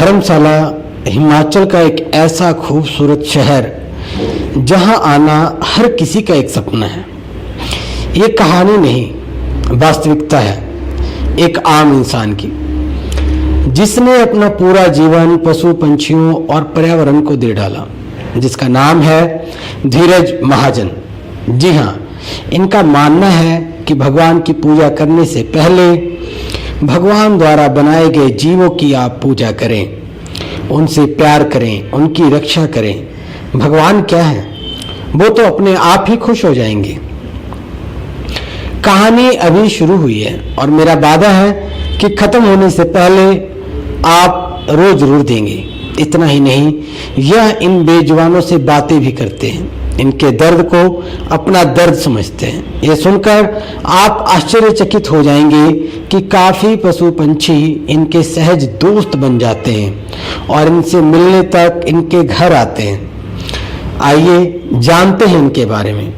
धर्मशाला हिमाचल का एक ऐसा खूबसूरत शहर जहां आना हर किसी का एक सपना है। ये कहानी नहीं, वास्तविकता है एक आम इंसान की, जिसने अपना पूरा जीवन पशु पंछियों और पर्यावरण को दे डाला, जिसका नाम है धीरज महाजन। जी हाँ, इनका मानना है कि भगवान की पूजा करने से पहले भगवान द्वारा बनाए गए जीवों की आप पूजा करें, उनसे प्यार करें, उनकी रक्षा करें। भगवान क्या है, वो तो अपने आप ही खुश हो जाएंगे। कहानी अभी शुरू हुई है और मेरा वादा है कि खत्म होने से पहले आप रोज जरूर देंगे। इतना ही नहीं, यह इन बेजुबानों से बातें भी करते हैं, इनके दर्द को अपना दर्द समझते हैं। ये सुनकर आप आश्चर्यचकित हो जाएंगे कि काफी पशु पंछी इनके सहज दोस्त बन जाते हैं और इनसे मिलने तक इनके घर आते हैं। आइए जानते हैं इनके बारे में।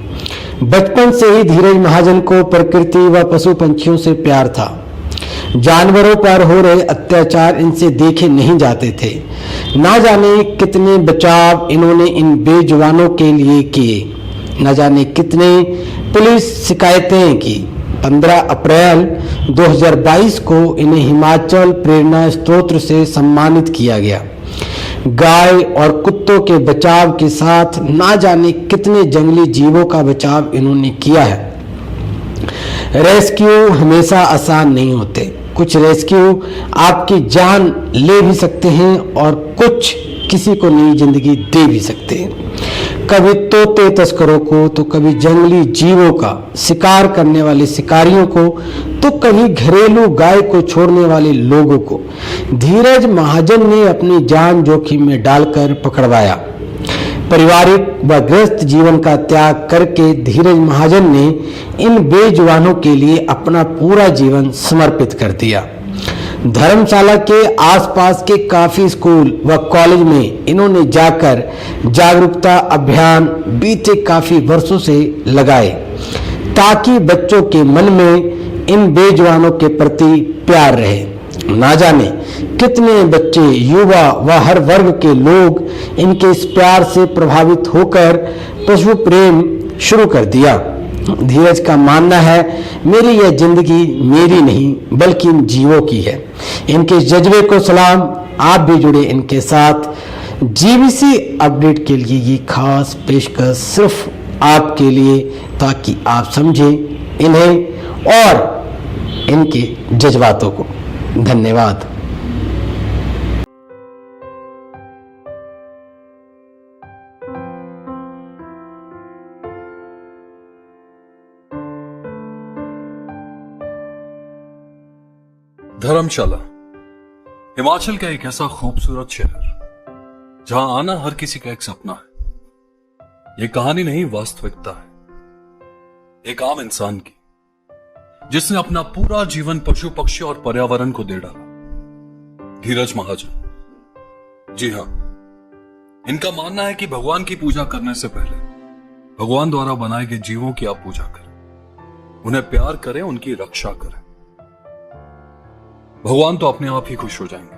बचपन से ही धीरज महाजन को प्रकृति व पशु पंछियों से प्यार था। जानवरों पर हो रहे अत्याचार इनसे देखे नहीं जाते थे। ना जाने कितने बचाव इन्होंने इन बेजुबानों के लिए किए, ना जाने कितने पुलिस शिकायतें की। 15 अप्रैल 2022 को इन्हें हिमाचल प्रेरणा स्तोत्र से सम्मानित किया गया। गाय और कुत्तों के बचाव के साथ ना जाने कितने जंगली जीवों का बचाव इन्होंने किया है। रेस्क्यू हमेशा आसान नहीं होते। कुछ रेस्क्यू आपकी जान ले भी सकते हैं और कुछ किसी को नई जिंदगी दे भी सकते हैं। कभी तोते तस्करों को, तो कभी जंगली जीवों का शिकार करने वाले शिकारियों को, तो कभी घरेलू गाय को छोड़ने वाले लोगों को धीरज महाजन ने अपनी जान जोखिम में डालकर पकड़वाया। पारिवारिक व गृहस्थ जीवन का त्याग करके धीरज महाजन ने इन बेजुबानों के लिए अपना पूरा जीवन समर्पित कर दिया। धर्मशाला के आसपास के काफी स्कूल व कॉलेज में इन्होंने जाकर जागरूकता अभियान बीते काफी वर्षों से लगाए, ताकि बच्चों के मन में इन बेजुबानों के प्रति प्यार रहे। ना जाने कितने बच्चे, युवा व हर वर्ग के लोग इनके इस प्यार से प्रभावित होकर पशु प्रेम शुरू कर दिया। धीरज का मानना है, मेरी यह जिंदगी मेरी नहीं बल्कि इन जीवों की है। इनके जज्बे को सलाम। आप भी जुड़े इनके साथ। जीबीसी अपडेट के लिए ये खास पेशकश सिर्फ आपके लिए, ताकि आप समझें इन्हें और इनके जज्बातों को। धन्यवाद। धर्मशाला हिमाचल का एक ऐसा खूबसूरत शहर जहां आना हर किसी का एक सपना है। ये कहानी नहीं, वास्तविकता है एक आम इंसान की, जिसने अपना पूरा जीवन पशु पक्षी और पर्यावरण को दे डाला। धीरज महाजन। जी हां, इनका मानना है कि भगवान की पूजा करने से पहले भगवान द्वारा बनाए गए जीवों की आप पूजा करें, उन्हें प्यार करें, उनकी रक्षा करें। भगवान तो अपने आप ही खुश हो जाएंगे।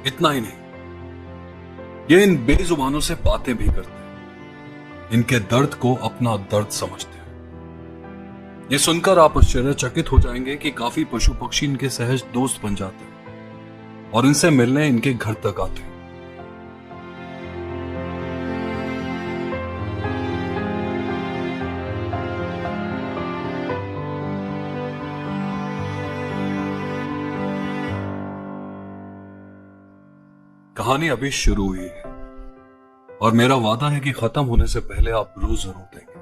इतना ही नहीं, ये इन बेजुबानों से बातें भी करते हैं, इनके दर्द को अपना दर्द समझते हैं। ये सुनकर आप आश्चर्यचकित हो जाएंगे कि काफी पशु पक्षी इनके सहज दोस्त बन जाते हैं और इनसे मिलने इनके घर तक आते हैं। कहानी अभी शुरू हुई है और मेरा वादा है कि खत्म होने से पहले आप रोज जरूर देंगे।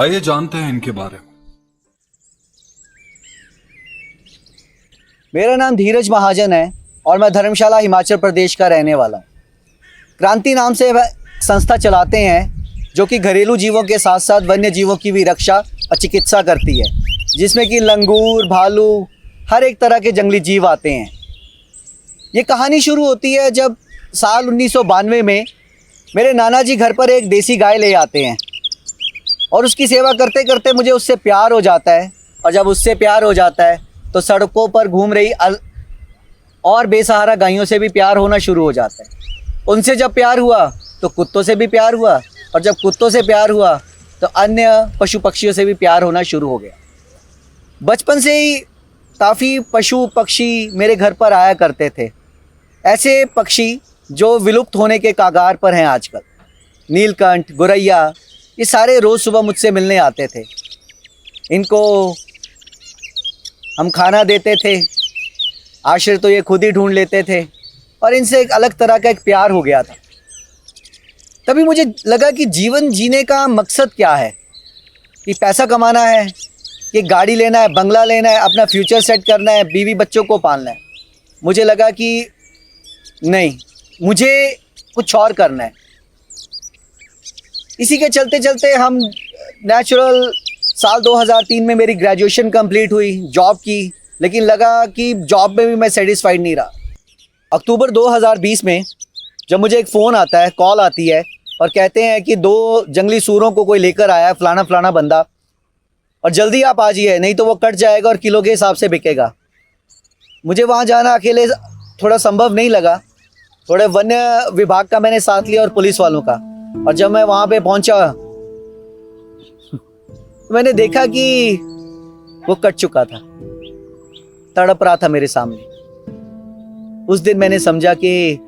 आइए जानते हैं इनके बारे में। मेरा नाम धीरज महाजन है और मैं धर्मशाला हिमाचल प्रदेश का रहने वाला हूँ। क्रांति नाम से वह संस्था चलाते हैं जो कि घरेलू जीवों के साथ साथ वन्य जीवों की भी रक्षा और चिकित्सा करती है, जिसमें कि लंगूर, भालू, हर एक तरह के जंगली जीव आते हैं। ये कहानी शुरू होती है जब साल 1992 में मेरे नाना जी घर पर एक देसी गाय ले आते हैं और उसकी सेवा करते करते मुझे उससे प्यार हो जाता है। और जब उससे प्यार हो जाता है तो सड़कों पर घूम रही और बेसहारा गायों से भी प्यार होना शुरू हो जाता है। उनसे जब प्यार हुआ तो कुत्तों से भी प्यार हुआ, और जब कुत्तों से प्यार हुआ तो अन्य पशु पक्षियों से भी प्यार होना शुरू हो गया। बचपन से ही काफ़ी पशु पक्षी मेरे घर पर आया करते थे, ऐसे पक्षी जो विलुप्त होने के कगार पर हैं आजकल। नीलकंठ, गुरैया, ये सारे रोज़ सुबह मुझसे मिलने आते थे। इनको हम खाना देते थे, आश्रय तो ये खुद ही ढूंढ लेते थे, और इनसे एक अलग तरह का एक प्यार हो गया था। तभी मुझे लगा कि जीवन जीने का मकसद क्या है, कि पैसा कमाना है, कि गाड़ी लेना है, बंगला लेना है, अपना फ्यूचर सेट करना है, बीवी बच्चों को पालना है। मुझे लगा कि नहीं, मुझे कुछ और करना है। इसी के चलते चलते हम नेचुरल साल 2003 में मेरी ग्रेजुएशन कंप्लीट हुई, जॉब की, लेकिन लगा कि जॉब में भी मैं सेटिस्फाइड नहीं रहा। अक्टूबर 2020 में जब मुझे एक फ़ोन आता है, कॉल आती है, और कहते हैं कि 2 जंगली सूरों को कोई लेकर आया है, फलाना फलाना बंदा, और जल्दी आप आ जाइए, नहीं तो वो कट जाएगा और किलो के हिसाब से बिकेगा। मुझे वहाँ जाना अकेले थोड़ा संभव नहीं लगा। थोड़े वन्य विभाग का मैंने साथ लिया और पुलिस वालों का, और जब मैं वहाँ पे पहुँचा तो मैंने देखा कि वो कट चुका था, तड़प रहा था मेरे सामने। उस दिन मैंने समझा कि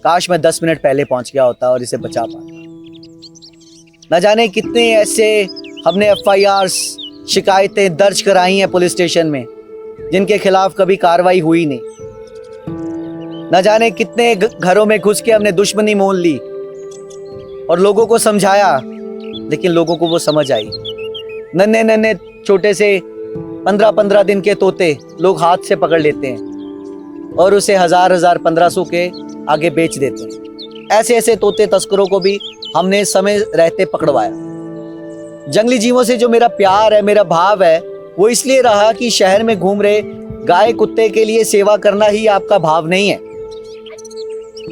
काश मैं 10 मिनट पहले पहुंच गया होता और इसे बचा पाता। न जाने कितने ऐसे हमने FIRs, शिकायतें दर्ज कराई हैं पुलिस स्टेशन में, जिनके खिलाफ कभी कार्रवाई हुई नहीं। न जाने कितने घरों में घुस के हमने दुश्मनी मोल ली और लोगों को समझाया, लेकिन लोगों को वो समझ आई। नन्हे नन्हे छोटे से 15-15 दिन के तोते लोग हाथ से पकड़ लेते हैं और उसे 1000-1000, 1500 के आगे बेच देते हैं। ऐसे ऐसे तोते तस्करों को भी हमने समय रहते पकड़वाया। जंगली जीवों से जो मेरा प्यार है, मेरा भाव है, वो इसलिए रहा कि शहर में घूम रहे गाय कुत्ते के लिए सेवा करना ही आपका भाव नहीं है।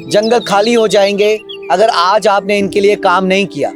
जंगल खाली हो जाएंगे अगर आज आपने इनके लिए काम नहीं किया।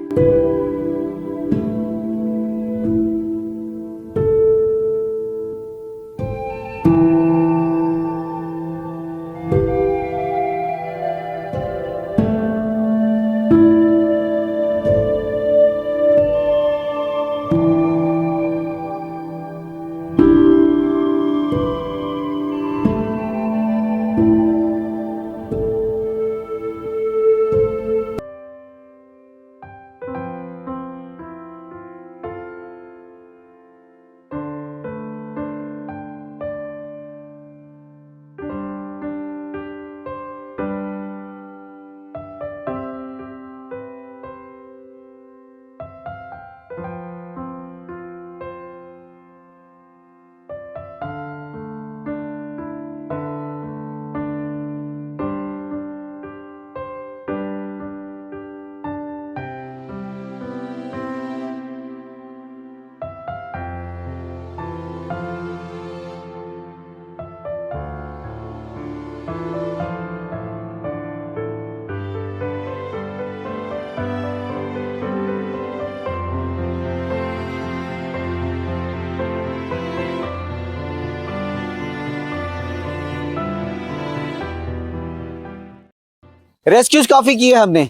रेस्क्यूज काफ़ी किए हमने,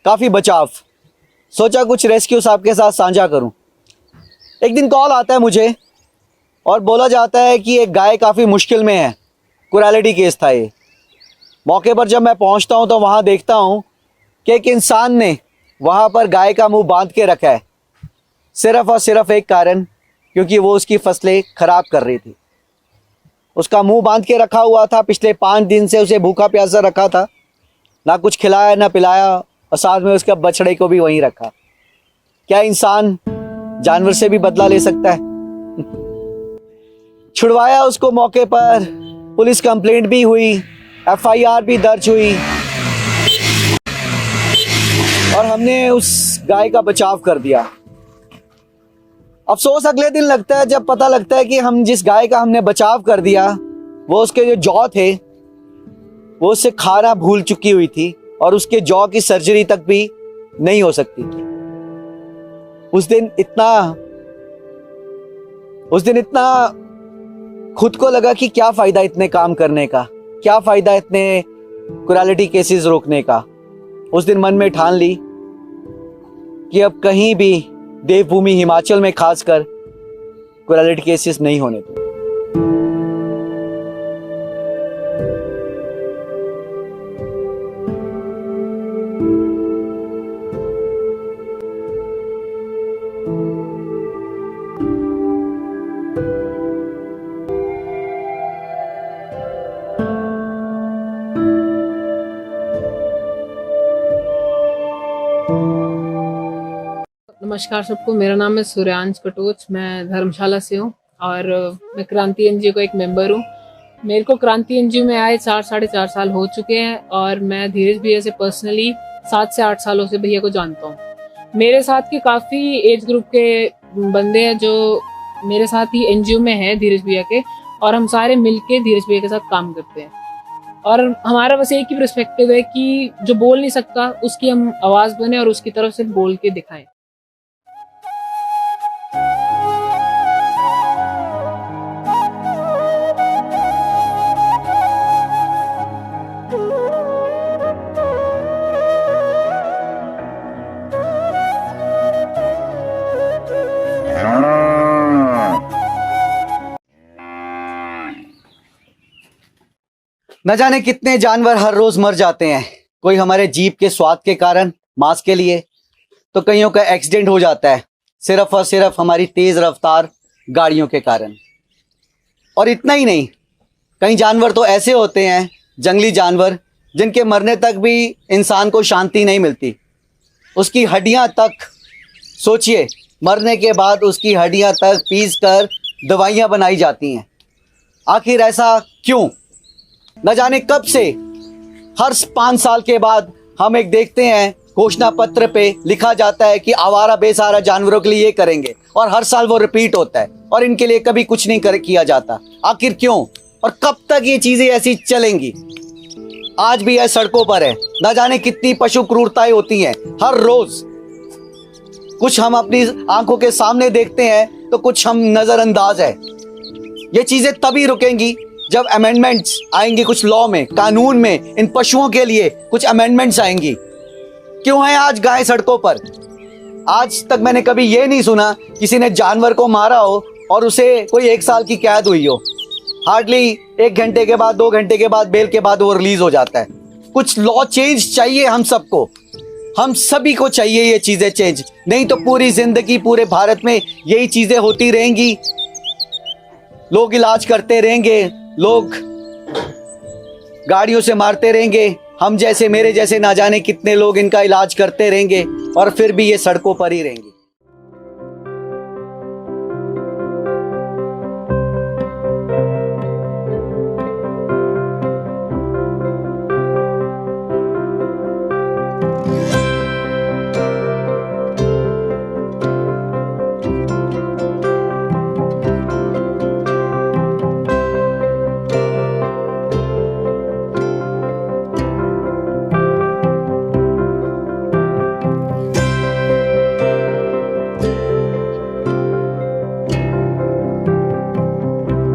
काफ़ी बचाव। सोचा कुछ रेस्क्यूज आपके साथ साझा करूं। एक दिन कॉल आता है मुझे और बोला जाता है कि एक गाय काफ़ी मुश्किल में है। क्रूरैलिटी केस था ये। मौके पर जब मैं पहुंचता हूं तो वहां देखता हूं कि एक इंसान ने वहां पर गाय का मुंह बांध के रखा है, सिर्फ और सिर्फ एक कारण, क्योंकि वो उसकी फसलें खराब कर रही थी। उसका मुंह बांध के रखा हुआ था। पिछले 5 दिन से उसे भूखा प्यासा रखा था, ना कुछ खिलाया ना पिलाया, और साथ में उसके बछड़े को भी वहीं रखा। क्या इंसान जानवर से भी बदला ले सकता है? छुड़वाया उसको मौके पर, पुलिस कंप्लेंट भी हुई, FIR भी दर्ज हुई, और हमने उस गाय का बचाव कर दिया। अफसोस अगले दिन लगता है जब पता लगता है कि हम जिस गाय का हमने बचाव कर दिया, वो उसके जो जौ थे वो उससे खाना भूल चुकी हुई थी, और उसके जॉ की सर्जरी तक भी नहीं हो सकती थी। उस दिन इतना खुद को लगा कि क्या फायदा इतने काम करने का, क्या फायदा इतने क्रूरलिटी केसेस रोकने का। उस दिन मन में ठान ली कि अब कहीं भी देवभूमि हिमाचल में खासकर क्रूरलिटी केसेस नहीं होने दूंगा। नमस्कार सबको, मेरा नाम है सूर्यांश कटोच। मैं धर्मशाला से हूँ और मैं क्रांति एनजीओ का एक मेंबर हूँ। मेरे को क्रांति एनजीओ में आए 4-4.5 साल हो चुके हैं और मैं धीरज भैया से पर्सनली 7 से 8 सालों से भैया को जानता हूँ। मेरे साथ के काफ़ी एज ग्रुप के बंदे हैं जो मेरे साथ ही एनजीओ में हैं धीरज भैया के, और हम सारे मिलके धीरज भैया के साथ काम करते हैं। और हमारा बस एक ही पर्सपेक्टिव है कि जो बोल नहीं सकता उसकी हम आवाज़ बने और उसकी तरफ से बोल के दिखाएं। न जाने कितने जानवर हर रोज मर जाते हैं। कोई हमारे जीभ के स्वाद के कारण, मांस के लिए, तो कईयों का एक्सीडेंट हो जाता है सिर्फ और सिर्फ हमारी तेज रफ्तार गाड़ियों के कारण। और इतना ही नहीं, कई जानवर तो ऐसे होते हैं, जंगली जानवर, जिनके मरने तक भी इंसान को शांति नहीं मिलती। उसकी हड्डियां तक, सोचिए, मरने के बाद उसकी हड्डियां तक पीस कर दवाइयां बनाई जाती हैं। आखिर ऐसा क्यों? न जाने कब से हर 5 साल के बाद हम एक देखते हैं घोषणा पत्र पे लिखा जाता है कि आवारा बेसहारा जानवरों के लिए ये करेंगे, और हर साल वो रिपीट होता है और इनके लिए कभी कुछ नहीं किया जाता। आखिर क्यों और कब तक ये चीजें ऐसी चलेंगी? आज भी यह सड़कों पर है। न जाने कितनी पशु क्रूरताएं होती हैं हर रोज। कुछ हम अपनी आंखों के सामने देखते हैं तो कुछ हम नजरअंदाज है। ये चीजें तभी रुकेंगी जब अमेंडमेंट्स आएंगी कुछ लॉ में, कानून में, इन पशुओं के लिए कुछ अमेंडमेंट्स आएंगी। क्यों है आज गाय सड़कों पर? आज तक मैंने कभी ये नहीं सुना किसी ने जानवर को मारा हो और उसे कोई 1 साल की कैद हुई हो। हार्डली 1 घंटे के बाद, 2 घंटे के बाद, बेल के बाद वो रिलीज हो जाता है। कुछ लॉ चेंज चाहिए हम सबको, हम सभी को चाहिए ये चीजें चेंज। नहीं तो पूरी जिंदगी पूरे भारत में यही चीजें होती रहेंगी। लोग इलाज करते रहेंगे, लोग गाड़ियों से मारते रहेंगे, हम जैसे, मेरे जैसे, ना जाने कितने लोग इनका इलाज करते रहेंगे और फिर भी ये सड़कों पर ही रहेंगे।